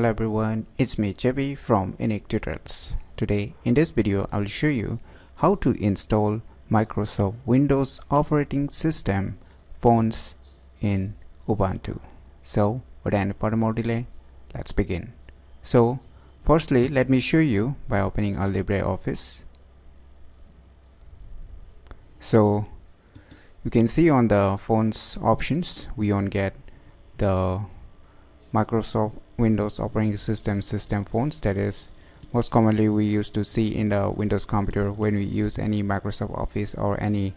Hello everyone, it's me JB from UniqueTutorials. Today in this video I will show you how to install Microsoft Windows operating system fonts in Ubuntu. So without any further delay, let's begin. So firstly, let me show you by opening a LibreOffice. So you can see on the fonts options we won't get the Microsoft Windows operating system fonts, that is most commonly we used to see in the Windows computer when we use any Microsoft Office or any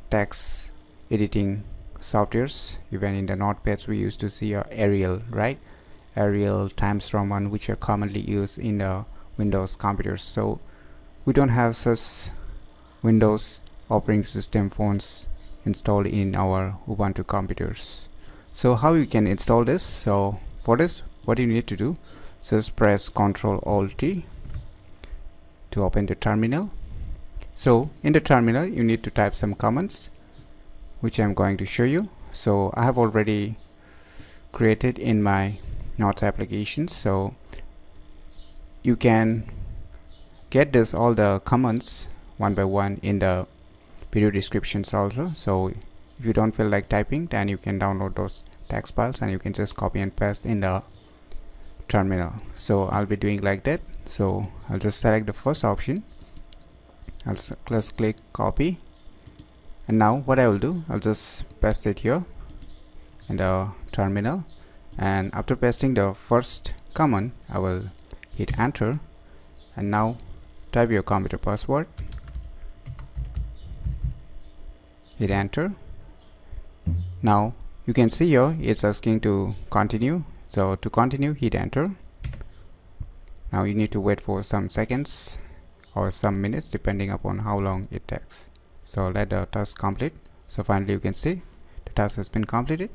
text editing softwares. Even in the notepads we used to see Arial, right? Arial, Times Roman, which are commonly used in the Windows computers. So we don't have such Windows operating system fonts installed in our Ubuntu computers. So how you can install this? So for this, what you need to do, just press Ctrl-Alt-T to open the terminal. So in the terminal you need to type some commands which I'm going to show you. So I have already created in my Notes applications, so you can get this all the commands one by one in the video descriptions also. So if you don't feel like typing, then you can download those text files and you can just copy and paste in the terminal. So I'll be doing like that. So I'll just select the first option, I'll just click copy, and now what I will do, I'll just paste it here in the terminal, and after pasting the first command I will hit enter, and now type your computer password, hit enter. Now you can see here it's asking to continue, so to continue hit enter. Now you need to wait for some seconds or some minutes depending upon how long it takes. So let the task complete. So finally you can see the task has been completed.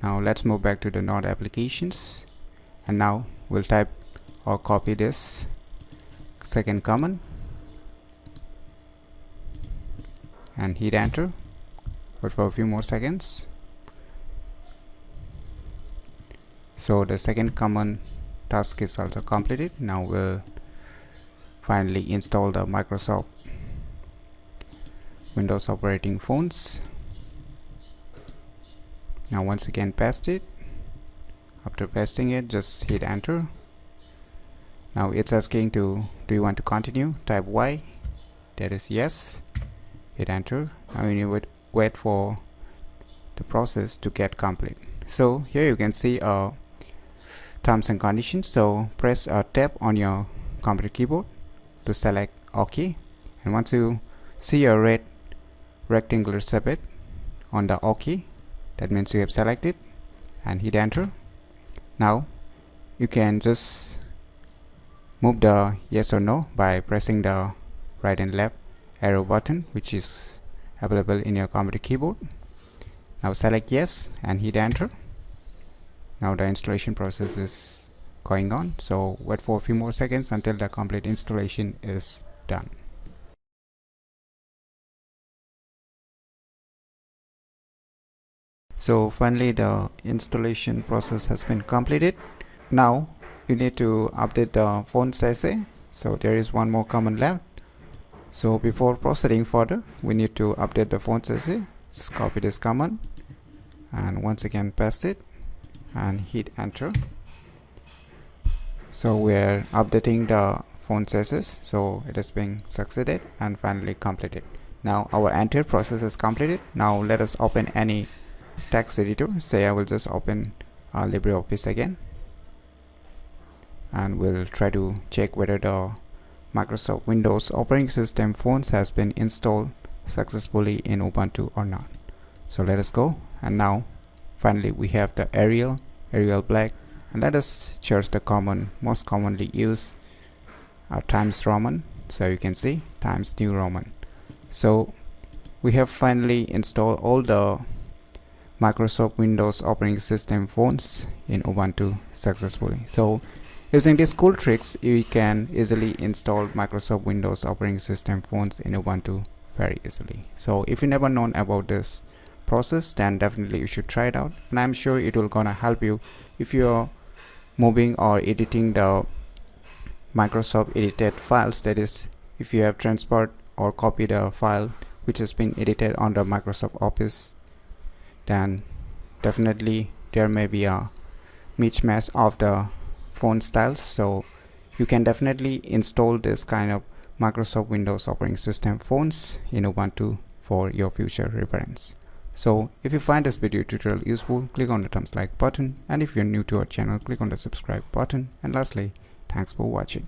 Now let's move back to the Node applications, and now we'll type or copy this second command and hit enter. Wait for a few more seconds. So the second command task is also completed. Now we'll finally install the Microsoft Windows operating fonts. Now once again paste it. After pasting it, just hit enter. Now it's asking to, do you want to continue? Type Y, that is yes, hit enter. Now you need to wait for the process to get complete. So here you can see terms and conditions. So press a tab on your computer keyboard to select OK, and once you see a red rectangular subhead on the OK, that means you have selected, and hit enter. Now you can just move the yes or no by pressing the right and left arrow button which is available in your computer keyboard. Now select yes and hit enter. Now the installation process is going on, so wait for a few more seconds until the complete installation is done. So finally the installation process has been completed. Now you need to update the font size. So there is one more command left. So before proceeding further, we need to update the font size. Just copy this command and once again paste it and hit enter. So we're updating the font sizes, so it is being succeeded and finally completed. Now our entire process is completed. Now let us open any text editor. Say I will just open LibreOffice again, and we'll try to check whether the Microsoft Windows operating system fonts has been installed successfully in Ubuntu or not. So let us go, and now finally we have the Arial Black, and let us choose the common most commonly used Times Roman. So you can see Times New Roman. So we have finally installed all the Microsoft Windows operating system fonts in Ubuntu successfully. So using these cool tricks, you can easily install Microsoft Windows operating system fonts in Ubuntu very easily. So if you never known about this process, then definitely you should try it out, and I'm sure it will gonna help you if you're moving or editing the Microsoft edited files, that is, if you have transferred or copied a file which has been edited on the Microsoft Office, then definitely there may be a mismatch of the font styles. So you can definitely install this kind of Microsoft Windows operating system fonts in Ubuntu for your future reference. So if you find this video tutorial useful, click on the thumbs like button, and if you're new to our channel, click on the subscribe button. And lastly, thanks for watching.